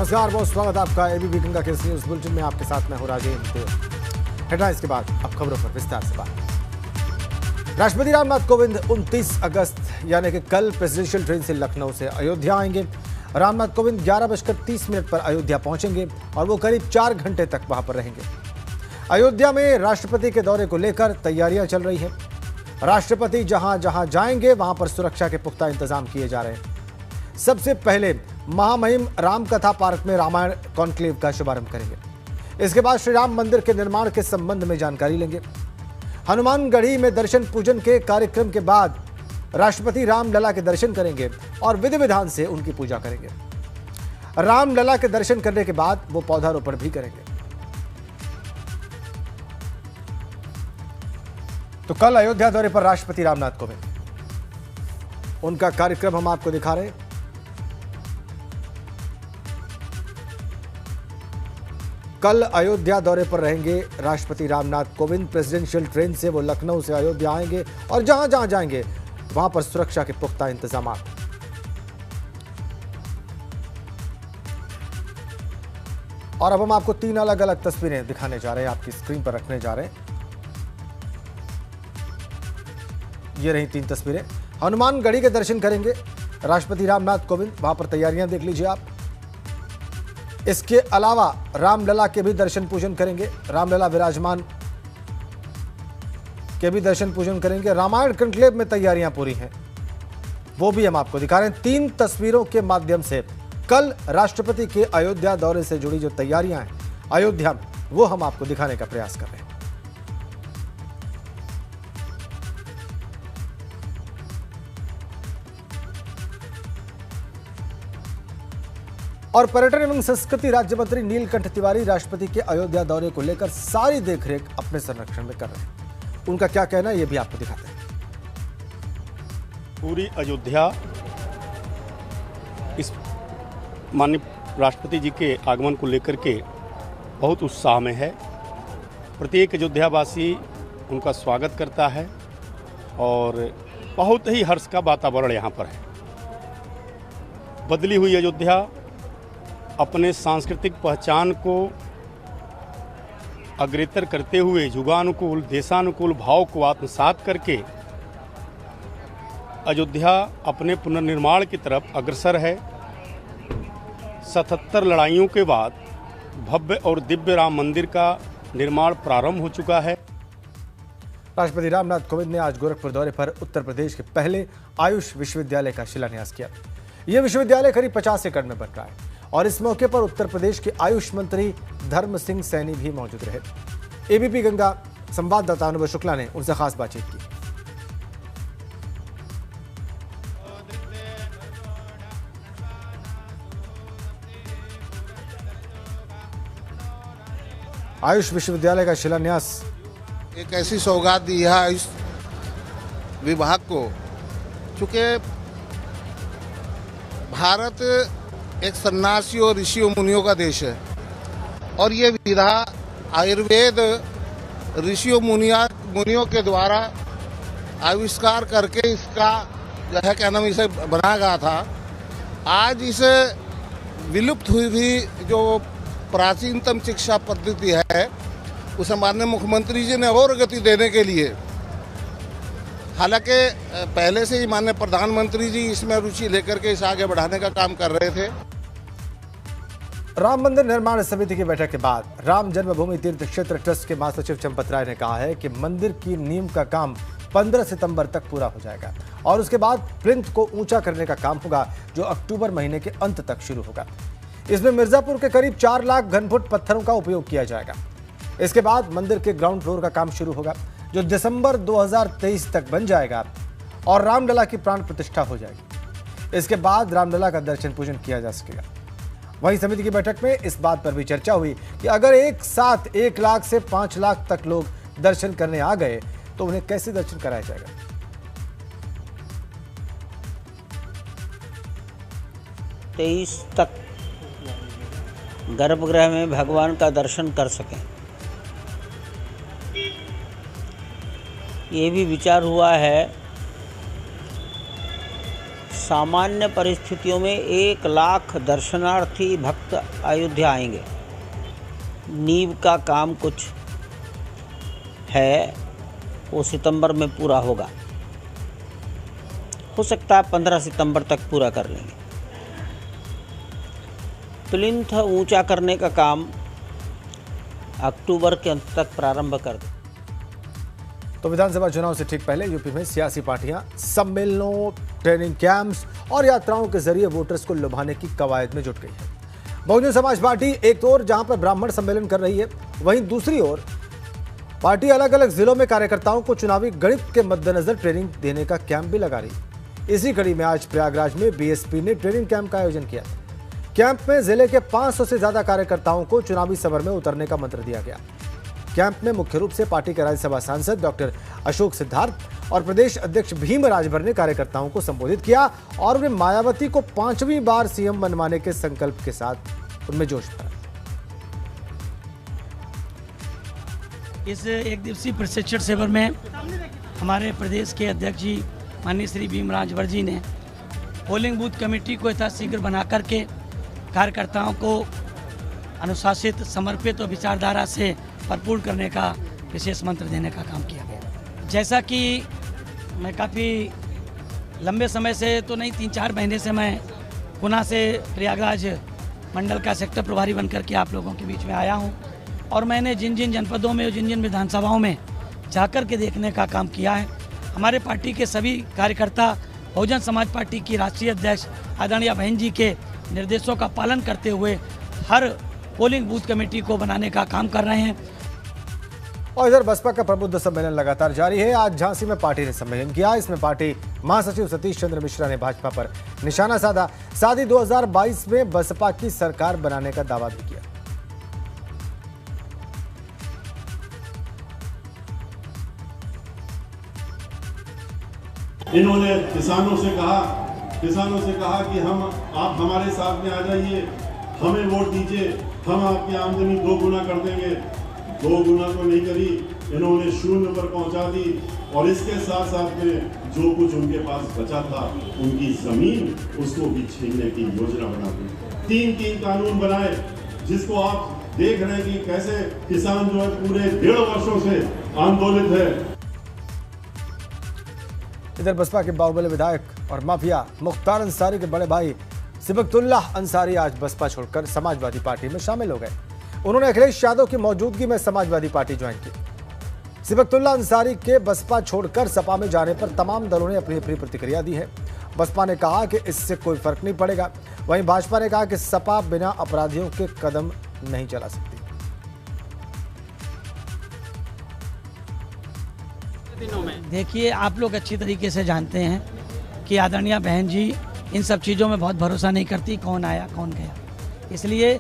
नमस्कार, बहुत स्वागत है आपका एबीपी गंगा के न्यूज बुलेटिन में। आपके साथ मैं हूं राजेंद्र। हेडलाइंस के बाद अब खबरों पर विस्तार से बात। राष्ट्रपति रामनाथ कोविंद 29 अगस्त यानी कि कल प्रेसिडेंशियल ट्रेन से लखनऊ से अयोध्या आएंगे। रामनाथ कोविंद 11:30 पर अयोध्या पहुंचेंगे और वो करीब 4 घंटे तक वहां पर रहेंगे। अयोध्या में राष्ट्रपति के दौरे को लेकर तैयारियां चल रही हैं। राष्ट्रपति जहां जहां जाएंगे वहां पर सुरक्षा के पुख्ता इंतजाम किए जा रहे हैं। सबसे पहले महामहिम रामकथा पार्क में रामायण कॉन्क्लेव का शुभारंभ करेंगे। इसके बाद श्री राम मंदिर के निर्माण के संबंध में जानकारी लेंगे। हनुमानगढ़ी में दर्शन पूजन के कार्यक्रम के बाद राष्ट्रपति रामलला के दर्शन करेंगे और विधि विधान से उनकी पूजा करेंगे। रामलला के दर्शन करने के बाद वो पौधारोपण भी करेंगे। तो कल अयोध्या दौरे पर राष्ट्रपति रामनाथ कोविंद, उनका कार्यक्रम हम आपको दिखा रहे हैं। कल अयोध्या दौरे पर रहेंगे राष्ट्रपति रामनाथ कोविंद। प्रेसिडेंशियल ट्रेन से वो लखनऊ से अयोध्या आएंगे और जहां जहां जाएंगे वहां पर सुरक्षा के पुख्ता इंतजाम। और अब हम आपको 3 अलग अलग तस्वीरें दिखाने जा रहे हैं, आपकी स्क्रीन पर रखने जा रहे हैं। ये रही 3 तस्वीरें। हनुमानगढ़ी के दर्शन करेंगे राष्ट्रपति रामनाथ कोविंद, वहां पर तैयारियां देख लीजिए आप। इसके अलावा रामलला के भी दर्शन पूजन करेंगे। रामलला विराजमान के भी दर्शन पूजन करेंगे। रामायण कॉन्क्लेव में तैयारियां पूरी हैं, वो भी हम आपको दिखा रहे हैं। 3 तस्वीरों के माध्यम से कल राष्ट्रपति के अयोध्या दौरे से जुड़ी जो तैयारियां हैं अयोध्या में, वो हम आपको दिखाने का प्रयास कर रहे हैं। और पर्यटन एवं संस्कृति राज्य मंत्री नीलकंठ तिवारी राष्ट्रपति के अयोध्या दौरे को लेकर सारी देखरेख अपने संरक्षण में कर रहे हैं। उनका क्या कहना है ये भी आपको दिखाते हैं। पूरी अयोध्या इस माननीय राष्ट्रपति जी के आगमन को लेकर के बहुत उत्साह में है। प्रत्येक अयोध्यावासी उनका स्वागत करता है और बहुत ही हर्ष का वातावरण यहाँ पर है। बदली हुई अयोध्या अपने सांस्कृतिक पहचान को अग्रेतर करते हुए युगानुकूल देशानुकूल भाव को आत्मसात करके अयोध्या अपने पुनर्निर्माण की तरफ अग्रसर है। 77 लड़ाइयों के बाद भव्य और दिव्य राम मंदिर का निर्माण प्रारंभ हो चुका है। राष्ट्रपति रामनाथ कोविंद ने आज गोरखपुर दौरे पर उत्तर प्रदेश के पहले आयुष विश्वविद्यालय का शिलान्यास किया। यह विश्वविद्यालय करीब 50 एकड़ में बन रहा है और इस मौके पर उत्तर प्रदेश के आयुष मंत्री धर्म सिंह सैनी भी मौजूद रहे। एबीपी गंगा संवाददाता अनुभव शुक्ला ने उनसे खास बातचीत की। आयुष विश्वविद्यालय का शिलान्यास एक ऐसी सौगात दी है आयुष विभाग को, चूँकि भारत एक सन्यासियों और ऋषियों मुनियों का देश है और ये विधा आयुर्वेद ऋषियों मुनियों के द्वारा आविष्कार करके इसका जो है क्या नाम इसे बनाया गया था। आज इसे विलुप्त हुई भी जो प्राचीनतम शिक्षा पद्धति है उसे माननीय मुख्यमंत्री जी ने और गति देने के लिए, हालांकि पहले से ही माननीय प्रधानमंत्री जी इसमें रुचि लेकर के इसे आगे बढ़ाने का काम कर रहे थे। राम मंदिर निर्माण समिति की बैठक के बाद राम जन्मभूमि तीर्थ क्षेत्र ट्रस्ट के महासचिव चंपत राय ने कहा है कि मंदिर की नींव का काम 15 सितंबर तक पूरा हो जाएगा और उसके बाद प्लिंथ को ऊंचा करने का काम होगा जो अक्टूबर महीने के अंत तक शुरू होगा। इसमें मिर्जापुर के करीब 4 लाख घनफुट पत्थरों का उपयोग किया जाएगा। इसके बाद मंदिर के ग्राउंड फ्लोर का काम शुरू होगा जो दिसंबर 2023 तक बन जाएगा और रामलला की प्राण प्रतिष्ठा हो जाएगी। इसके बाद रामलला का दर्शन पूजन किया जा सकेगा। वहीं समिति की बैठक में इस बात पर भी चर्चा हुई कि अगर एक साथ 1 लाख से 5 लाख तक लोग दर्शन करने आ गए तो उन्हें कैसे दर्शन कराया जाएगा। 23 तक गर्भगृह में भगवान का दर्शन कर सकें, ये भी विचार हुआ है। सामान्य परिस्थितियों में 1 लाख दर्शनार्थी भक्त अयोध्या आएंगे। नींव का काम कुछ है, वो सितंबर में पूरा होगा। हो सकता है 15 सितंबर तक पूरा कर लेंगे। प्लिंथ ऊंचा करने का काम अक्टूबर के अंत तक प्रारंभ कर दें। तो विधानसभा चुनाव से ठीक पहले यूपी में सियासी पार्टियां सम्मेलनों, ट्रेनिंग कैंप्स और यात्राओं के जरिए वोटर्स को लुभाने की कवायद में जुट गई है। बहुजन समाज पार्टी एक ओर जहां पर ब्राह्मण सम्मेलन कर रही है, वहीं दूसरी ओर पार्टी अलग अलग जिलों में कार्यकर्ताओं को चुनावी गणित के मद्देनजर ट्रेनिंग देने का कैंप भी लगा रही। इसी कड़ी में आज प्रयागराज में बीएसपी ने ट्रेनिंग कैंप का आयोजन किया। कैंप में जिले के 500 से ज्यादा कार्यकर्ताओं को चुनावी समर में उतरने का मंत्र दिया गया। कैंप में मुख्य रूप से पार्टी के राज्यसभा सांसद डॉक्टर अशोक सिद्धार्थ और प्रदेश अध्यक्ष भीम राजभर ने कार्यकर्ताओं को संबोधित किया और उन्हें मायावती को 5वीं बार सीएम बनवाने के संकल्प के साथ उनमें जोश भरा। इस एक दिवसीय प्रशिक्षण शिविर में हमारे प्रदेश के अध्यक्ष जी माननीय श्री भीम राजभर जी ने पोलिंग बूथ कमेटी को यथाशीघ्र बना करके कार्यकर्ताओं को अनुशासित, समर्पित और विचारधारा से भरपूर करने का विशेष मंत्र देने का काम किया गया। जैसा कि मैं काफ़ी लंबे समय से तो नहीं, 3-4 महीने से मैं गुना से प्रयागराज मंडल का सेक्टर प्रभारी बनकर के आप लोगों के बीच में आया हूं और मैंने जिन जिन जनपदों में और जिन जिन विधानसभाओं में जाकर के देखने का काम किया है, हमारे पार्टी के सभी कार्यकर्ता बहुजन समाज पार्टी की राष्ट्रीय अध्यक्ष आदरणीय बहन जी के निर्देशों का पालन करते हुए हर पोलिंग बूथ कमेटी को बनाने का काम कर रहे हैं। और इधर बसपा का प्रबुद्ध सम्मेलन लगातार जारी है। आज झांसी में पार्टी ने सम्मेलन किया। इसमें पार्टी महासचिव सतीश चंद्र मिश्रा ने भाजपा पर निशाना साधा। साथ ही 2022 में बसपा की सरकार बनाने का दावा भी किया। इन्होंने किसानों से कहा कि आप हमारे साथ में आ जाइए, हमें वोट दीजिए, हम आपकी आमदनी 2 गुना कर देंगे। 2 गुना तो नहीं करी, इन्होंने 0 पर पहुंचा दी और इसके साथ साथ में जो कुछ उनके पास बचा था, उनकी जमीन, उसको भी छीनने की योजना बना दी। 3 कानून बनाए, जिसको आप देख रहे हैं कि कैसे किसान जो है पूरे 1.5 वर्षों से आंदोलित है। इधर बसपा के बाहुबली विधायक और माफिया मुख्तार अंसारी के बड़े भाई सिबकतुल्लाह अंसारी आज बसपा छोड़कर समाजवादी पार्टी में शामिल हो गए। उन्होंने अखिलेश यादव की मौजूदगी में समाजवादी पार्टी ज्वाइन की। सिबकतुल्लाह अंसारी के बसपा छोड़कर सपा में जाने पर तमाम दलों ने अपनी अपनी प्रतिक्रिया दी है। बसपा ने कहा कि इससे कोई फर्क नहीं पड़ेगा, वहीं भाजपा ने कहा कि सपा बिना अपराधियों के कदम नहीं चला सकती। देखिए, आप लोग अच्छी तरीके से जानते हैं कि आदरणीय बहन जी इन सब चीज़ों में बहुत भरोसा नहीं करती, कौन आया कौन गया। इसलिए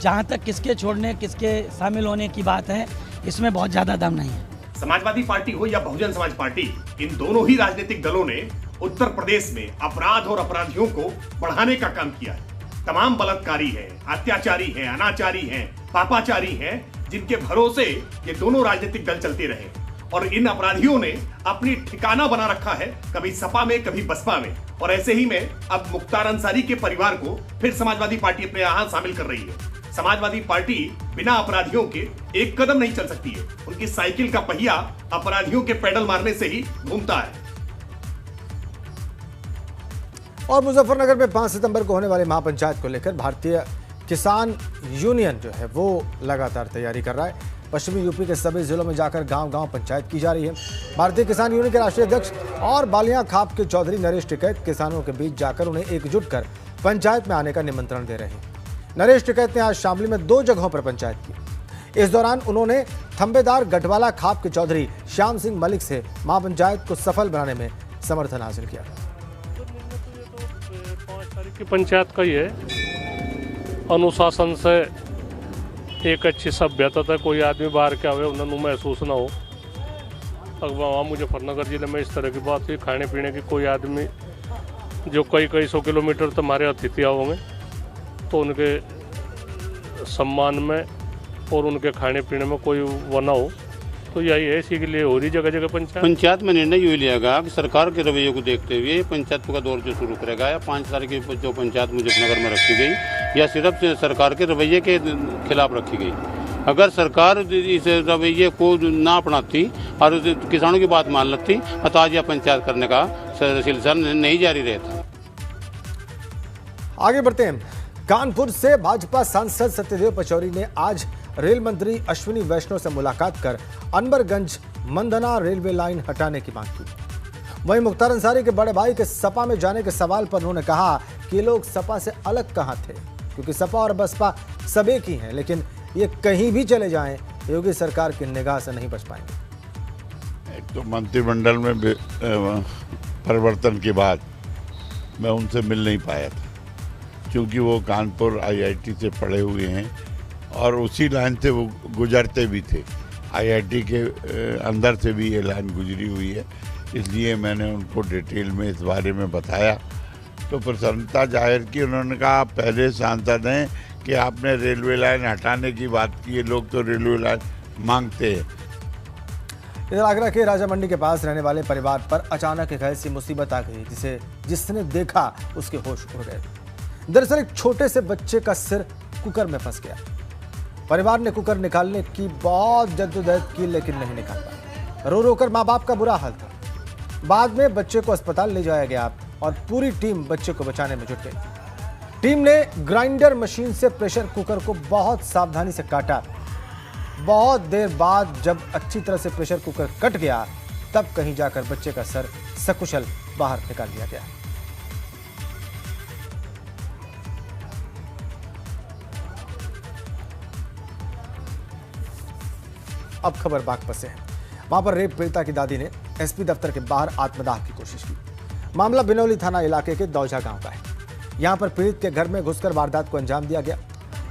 जहाँ तक किसके छोड़ने किसके शामिल होने की बात है, इसमें बहुत ज़्यादा दम नहीं है। समाजवादी पार्टी हो या बहुजन समाज पार्टी, इन दोनों ही राजनीतिक दलों ने उत्तर प्रदेश में अपराध और अपराधियों को बढ़ाने का काम किया है। तमाम बलात्कारी हैं, अत्याचारी हैं, अनाचारी हैं, पापाचारी हैं, जिनके भरोसे ये दोनों राजनीतिक दल चलते रहे और इन अपराधियों ने अपनी ठिकाना बना रखा है, कभी सपा में कभी बसपा में। और ऐसे ही में अब मुख्तार अंसारी के परिवार को फिर समाजवादी पार्टी अपने यहां शामिल कर रही है। समाजवादी पार्टी बिना अपराधियों के एक कदम नहीं चल सकती है। उनकी साइकिल का पहिया अपराधियों के पेडल मारने से ही घूमता है। और मुजफ्फरनगर में 5 सितंबर को होने वाली महापंचायत को लेकर भारतीय किसान यूनियन जो है वो लगातार तैयारी कर रहा है। पश्चिमी यूपी के सभी जिलों में जाकर गांव-गांव पंचायत की जा रही है। भारतीय किसान यूनियन के राष्ट्रीय अध्यक्ष और बालियां खाप के चौधरी नरेश टिकैत किसानों के बीच जाकर उन्हें एकजुट कर पंचायत में आने का निमंत्रण दे रहे हैं। नरेश टिकैत ने आज शामली में 2 जगहों पर पंचायत की। इस दौरान उन्होंने थंबेदार गटवाला खाप के चौधरी श्याम सिंह मलिक से महापंचायत को सफल बनाने में समर्थन हासिल किया। 5 तारीख की पंचायत का ही है। अनुशासन से एक अच्छी सभ्यता था, कोई आदमी बाहर के आवे उन्हें महसूस ना हो। अब वहाँ मुजफ्फरनगर जिले में इस तरह की बात हुई, खाने पीने की कोई आदमी जो कई 100 किलोमीटर तो हमारे अतिथि होंगे, तो उनके सम्मान में और उनके खाने पीने में कोई वो ना हो। तो यही है, इसी के लिए हो रही जगह जगह पंचायत में निर्णय यही लिया गया कि सरकार के रवैये को देखते हुए पंचायत का दौर जो शुरू करेगा या 5 तारीख की जो पंचायत मुजफ्फरनगर में रखी गई या सिर्फ सरकार के रवैये के खिलाफ रखी गई। अगर सरकार इस रवैये को ना अपनाती और किसानों की बात मान लेती तो आज यह पंचायत करने का सिलसिला नहीं जारी रहता। आगे बढ़ते हैं। कानपुर से भाजपा सांसद सत्यदेव पचौरी ने आज रेल मंत्री अश्विनी वैष्णव से मुलाकात कर अनवरगंज मंदना रेलवे लाइन हटाने की मांग की। वहीं मुख्तार अंसारी के बड़े भाई के सपा में जाने के सवाल पर उन्होंने कहा कि लोग सपा से अलग कहां थे, क्योंकि सपा और बसपा सब एक ही हैं, लेकिन ये कहीं भी चले जाएं योगी सरकार की निगाह से नहीं बच पाएंगे। एक तो मंत्रिमंडल में परिवर्तन के बाद मैं उनसे मिल नहीं पाया था, क्योंकि वो कानपुर IIT से पढ़े हुए हैं और उसी लाइन से वो गुजरते भी थे। IIT के अंदर से भी ये लाइन गुजरी हुई है, इसलिए मैंने उनको डिटेल में इस बारे में बताया तो प्रसन्नता जाहिर की। उन्होंने कहा आप पहले सांसद हैं कि आपने रेलवे लाइन हटाने की बात की है, लोग तो रेलवे लाइन मांगते हैं। इधर आगरा के राजा मंडी के पास रहने वाले परिवार पर अचानक एक ऐसी मुसीबत आ गई जिसने देखा उसके होश उड़ गए। दरअसल एक छोटे से बच्चे का सिर कुकर में फंस गया। परिवार ने कुकर निकालने की बहुत जद्दोजहद की, लेकिन नहीं निकाल पाया। रो रो कर माँ बाप का बुरा हाल था। बाद में बच्चे को अस्पताल ले जाया गया और पूरी टीम बच्चे को बचाने में जुट गई। टीम ने ग्राइंडर मशीन से प्रेशर कुकर को बहुत सावधानी से काटा। बहुत देर बाद जब अच्छी तरह से प्रेशर कुकर कट गया, तब कहीं जाकर बच्चे का सर सकुशल बाहर निकाल लिया गया। अब खबर बागपत से है। वहां पर रेप पीड़िता की दादी ने एसपी दफ्तर के बाहर आत्मदाह की कोशिश की। मामला बिनौली थाना इलाके के दौजा गांव का है। यहां पर पीड़ित के घर में घुसकर वारदात को अंजाम दिया गया।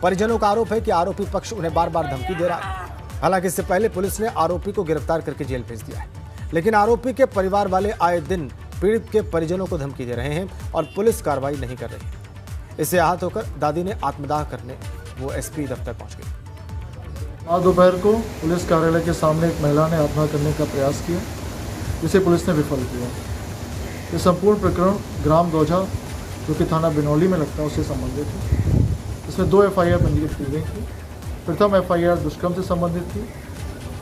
परिजनों का आरोप है कि आरोपी पक्ष उन्हें बार बार धमकी दे रहा है। हालांकि इससे पहले पुलिस ने आरोपी को गिरफ्तार करके जेल भेज दिया है, लेकिन आरोपी के परिवार वाले आए दिन पीड़ित के परिजनों को धमकी दे रहे हैं और पुलिस कार्रवाई नहीं कर रही है। इससे आहत होकर दादी ने आत्मदाह करने वो एसपी दफ्तर पहुंच गई। आज दोपहर को पुलिस कार्यालय के सामने एक महिला ने आत्महत्या करने का प्रयास किया, जिसे पुलिस ने विफल किया। ये संपूर्ण प्रकरण ग्राम दौजा, जो कि थाना बिनौली में लगता है, उससे संबंधित है। इसमें 2 FIR पंजीकृत की गई थी। प्रथम FIR दुष्कर्म से संबंधित थी,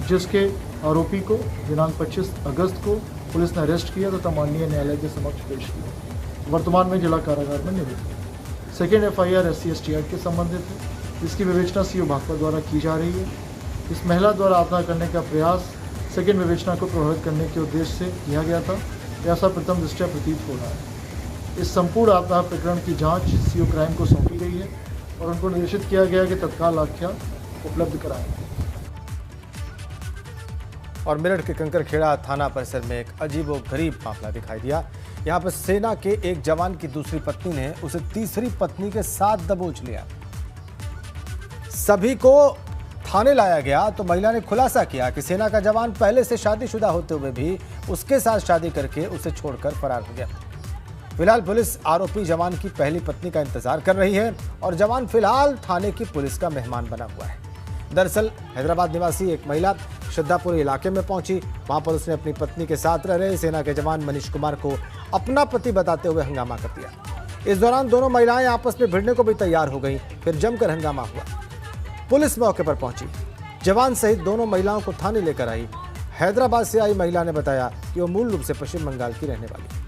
जिसके आरोपी को दिनांक 25 अगस्त को पुलिस ने अरेस्ट किया तथा माननीय न्यायालय के समक्ष पेश किया। वर्तमान में जिला कारागार में नियुक्त है। सेकेंड FIR SC/ST एक्ट के संबंधित है, जिसकी विवेचना CO भागपत द्वारा की जा रही है। इस महिला द्वारा आत्महत्या करने का प्रयास सेकेंड विवेचना को प्रभावित करने के उद्देश्य से किया गया था, ऐसा प्रथम दृष्टया प्रतीत हो रहा है। इस संपूर्ण आत्महत्या प्रकरण की जांच CO क्राइम को सौंपी गई है और उनको निर्देशित किया गया कि तत्काल आख्या उपलब्ध कराएं। और मेरठ के कंकरखेड़ा थाना परिसर में एक अजीबोगरीब मामला दिखाई दिया। यहाँ पर सेना के एक जवान की दूसरी पत्नी ने उसे तीसरी पत्नी के साथ दबोच लिया। सभी को थाने लाया गया तो महिला ने खुलासा किया कि सेना का जवान पहले से शादीशुदा होते हुए भी उसके साथ शादी करके उसे छोड़कर फरार हो गया। फिलहाल पुलिस आरोपी जवान की पहली पत्नी का इंतजार कर रही है और जवान फिलहाल थाने की पुलिस का मेहमान बना हुआ है। दरअसल हैदराबाद निवासी एक महिला श्रद्धापुरी इलाके में पहुंची। वहां पर उसने अपनी पत्नी के साथ रह रहे सेना के जवान मनीष कुमार को अपना पति बताते हुए हंगामा कर दिया। इस दौरान दोनों महिलाएं आपस में भिड़ने को भी तैयार हो गई। फिर जमकर हंगामा हुआ। पुलिस मौके पर पहुंची, जवान सहित दोनों महिलाओं को थाने लेकर आई। हैदराबाद से आई महिला ने बताया कि वो मूल रूप से पश्चिम बंगाल की रहने वाली है।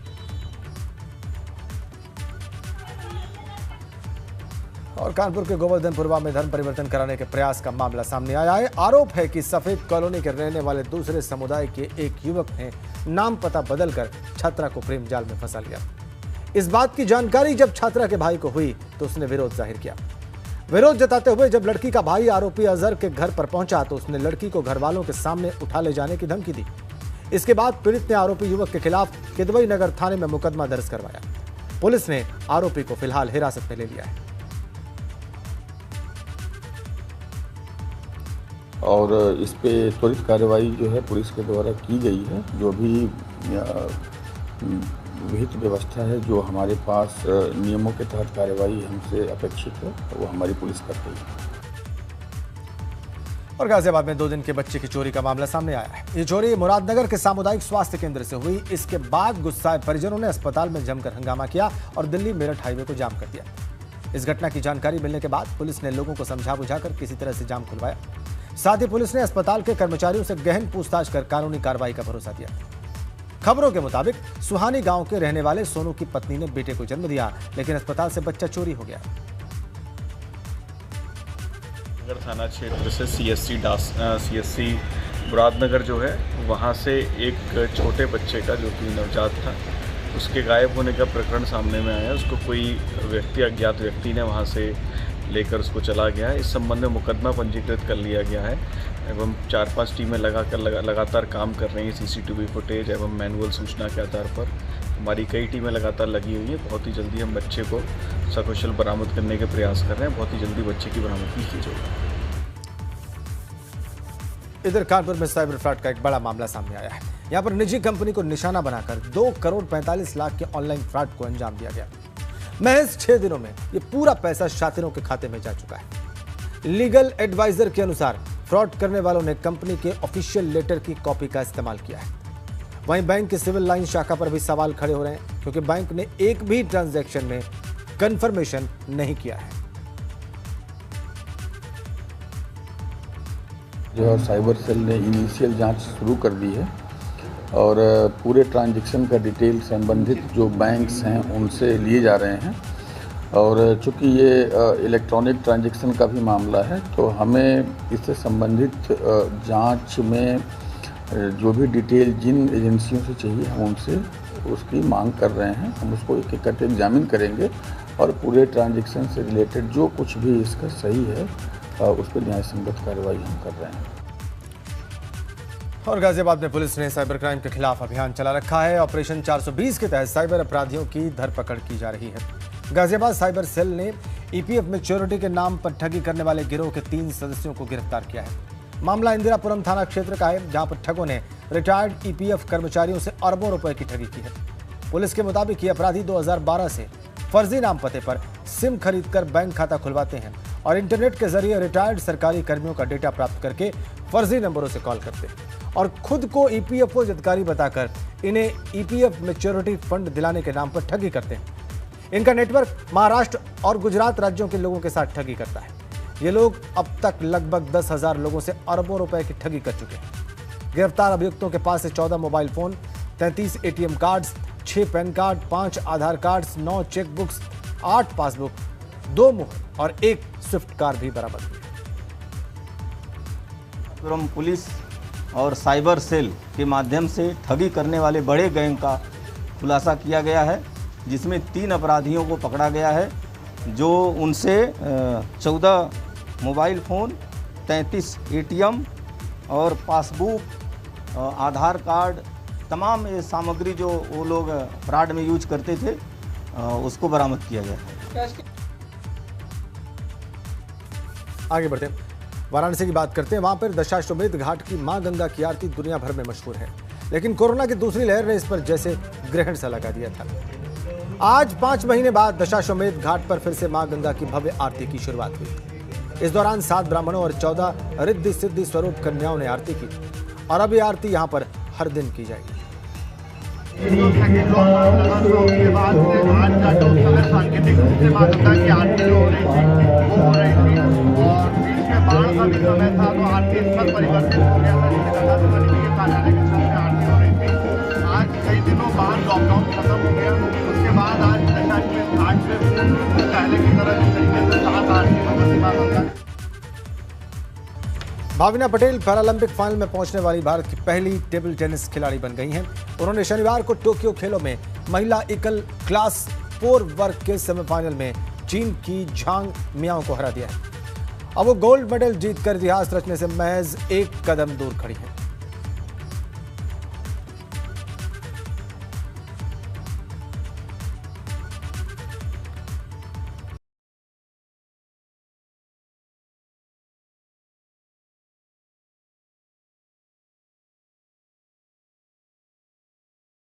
और कानपुर के गोवर्धनपुरवा में धर्म परिवर्तन कराने के प्रयास का मामला सामने आया है। आरोप है कि सफेद कॉलोनी के रहने वाले दूसरे समुदाय के एक युवक ने नाम पता बदलकर छात्रा को प्रेम जाल में फंसा लिया। इस बात की जानकारी जब छात्रा के भाई को हुई तो उसने विरोध जाहिर किया। विरोध जताते हुए जब लड़की का भाई आरोपी अजहर के घर पर पहुंचा तो उसने लड़की को घर वालों के सामने उठा ले जाने की धमकी दी। इसके बाद पीड़ित ने आरोपी युवक के खिलाफ किदवई नगर थाने में मुकदमा दर्ज करवाया। पुलिस ने आरोपी को फिलहाल हिरासत में ले लिया है और इस पे त्वरित कार्रवाई जो है पुलिस के द्वारा की गई है। जो भी विहित व्यवस्था है, जो हमारे पास नियमों के तहत कार्रवाई हमसे अपेक्षित है, वो हमारी पुलिस कर रही है। और गाजियाबाद में 2 दिन के बच्चे की चोरी का मामला सामने आया है। ये चोरी मुरादनगर के सामुदायिक स्वास्थ्य केंद्र से हुई। इसके बाद गुस्साए परिजनों ने अस्पताल में जमकर हंगामा किया और दिल्ली मेरठ हाईवे को जाम कर दिया। इस घटना की जानकारी मिलने के बाद पुलिस ने लोगों को समझा बुझाकर किसी तरह से जाम खुलवाया। साथ ही पुलिस ने अस्पताल के कर्मचारियों से गहन पूछताछ कर कानूनी कार्रवाई का भरोसा दिया। खबरों के मुताबिक सुहानी गांव के रहने वाले सोनू की पत्नी ने बेटे को जन्म दिया, लेकिन अस्पताल से बच्चा चोरी हो गया। नगर थाना क्षेत्र से सीएससी मुरादनगर जो है वहाँ से एक छोटे बच्चे का जो कि नवजात था उसके गायब होने का प्रकरण सामने में आया। उसको कोई व्यक्ति अज्ञात व्यक्ति ने वहाँ से लेकर उसको चला गया है। इस संबंध में मुकदमा पंजीकृत कर लिया गया है एवं 4-5 टीमें लगातार काम कर रही हैं। सीसीटीवी फुटेज एवं मैनुअल सूचना के आधार पर हमारी कई टीमें लगातार लगी हुई हैं। बहुत ही जल्दी हम बच्चे को सकुशल बरामद करने के प्रयास कर रहे हैं। बहुत ही जल्दी बच्चे की बरामदगी की जाएगी। इधर कानपुर में साइबर फ्रॉड का एक बड़ा मामला सामने आया है। यहाँ पर निजी कंपनी को निशाना बनाकर 2 करोड़ 45 लाख के ऑनलाइन फ्रॉड को अंजाम दिया गया। महज 6 दिनों में ये पूरा पैसा शातिरों के खाते में जा चुका है। लीगल एडवाइजर के अनुसार फ्रॉड करने वालों ने कंपनी के ऑफिशियल लेटर की कॉपी का इस्तेमाल किया है। वहीं बैंक की सिविल लाइन शाखा पर भी सवाल खड़े हो रहे हैं, क्योंकि बैंक ने एक भी ट्रांजैक्शन में कंफर्मेशन नहीं किया है। जो साइबर सेल ने इनिशियल जांच शुरू कर दी है और पूरे ट्रांजैक्शन का डिटेल संबंधित जो बैंक्स हैं उनसे लिए जा रहे हैं। और चूँकि ये इलेक्ट्रॉनिक ट्रांजैक्शन का भी मामला है तो हमें इससे संबंधित जांच में जो भी डिटेल जिन एजेंसियों से चाहिए हम उनसे उसकी मांग कर रहे हैं। हम उसको एक एक करके एग्जामिन करेंगे और पूरे ट्रांजैक्शन से रिलेटेड जो कुछ भी इसका सही है उस पर न्याय संगत कार्रवाई हम कर रहे हैं। और गाजियाबाद में पुलिस ने साइबर क्राइम के खिलाफ अभियान चला रखा है। ऑपरेशन 420 के तहत साइबर अपराधियों की धरपकड़ की जा रही है। गाजियाबाद साइबर सेल ने ईपीएफ मैच्योरिटी के नाम पर ठगी करने वाले गिरोह के 3 सदस्यों को गिरफ्तार किया है। मामला इंदिरापुरम थाना क्षेत्र का है, जहां पर ठगों ने रिटायर्ड ईपीएफ कर्मचारियों से अरबों रुपए की ठगी की है। पुलिस के मुताबिक ये अपराधी 2012 से फर्जी नाम पते पर सिम खरीदकर बैंक खाता खुलवाते हैं और इंटरनेट के जरिए रिटायर्ड सरकारी कर्मियों का डेटा प्राप्त करके फर्जी नंबरों से कॉल करते हैं और खुद को ईपीएफओ अधिकारी बताकर इन्हें ईपीएफ मैच्योरिटी फंड दिलाने के नाम पर ठगी करते हैं। इनका नेटवर्क महाराष्ट्र और गुजरात राज्यों के लोगों के साथ ठगी करता है। ये लोग अब तक लगभग 10,000 लोगों से अरबों रुपए की ठगी कर चुके हैं। गिरफ्तार अभियुक्तों के पास से 14 mobile phone, 33 ATM cards, 6 pan card, 5 आधार कार्ड्स, 9 चेकबुक्स, 8 पासबुक, 2 मुहर और 1 स्विफ्ट कार भी बरामद हुई। पुलिस और साइबर सेल के माध्यम से ठगी करने वाले बड़े गैंग का खुलासा किया गया है, जिसमें 3 अपराधियों को पकड़ा गया है, जो उनसे 14 मोबाइल फ़ोन, 33 एटीएम और पासबुक, आधार कार्ड, तमाम ये सामग्री जो वो लोग फ्रॉड में यूज करते थे उसको बरामद किया गया। आगे बढ़ते हैं, वाराणसी की बात करते हैं। वहां पर दशाश्वमेध घाट की मां गंगा की आरती दुनिया भर में मशहूर है, लेकिन कोरोना की दूसरी लहर ने इस पर जैसे ग्रहण सा लगा दिया था। आज 5 महीने बाद दशाश्वमेध घाट पर फिर से मां गंगा की भव्य आरती की शुरुआत हुई। इस दौरान 7 ब्राह्मणों और 14 रिद्धि सिद्धि स्वरूप कन्याओं ने आरती की और अब ये आरती यहाँ पर हर दिन की जाएगी। आज कई दिनों बाद लॉकडाउन खत्म हो गया, उसके बाद आज दशाश्वमेध घाट पे पहले की तरह जिस तरीके से 7 आरती। भाविना पटेल पैरालंपिक फाइनल में पहुंचने वाली भारत की पहली टेबल टेनिस खिलाड़ी बन गई हैं। उन्होंने शनिवार को टोक्यो खेलों में महिला एकल क्लास 4 वर्ग के सेमीफाइनल में चीन की झांग मियाओ को हरा दिया है। अब वो गोल्ड मेडल जीतकर इतिहास रचने से महज 1 कदम दूर खड़ी हैं।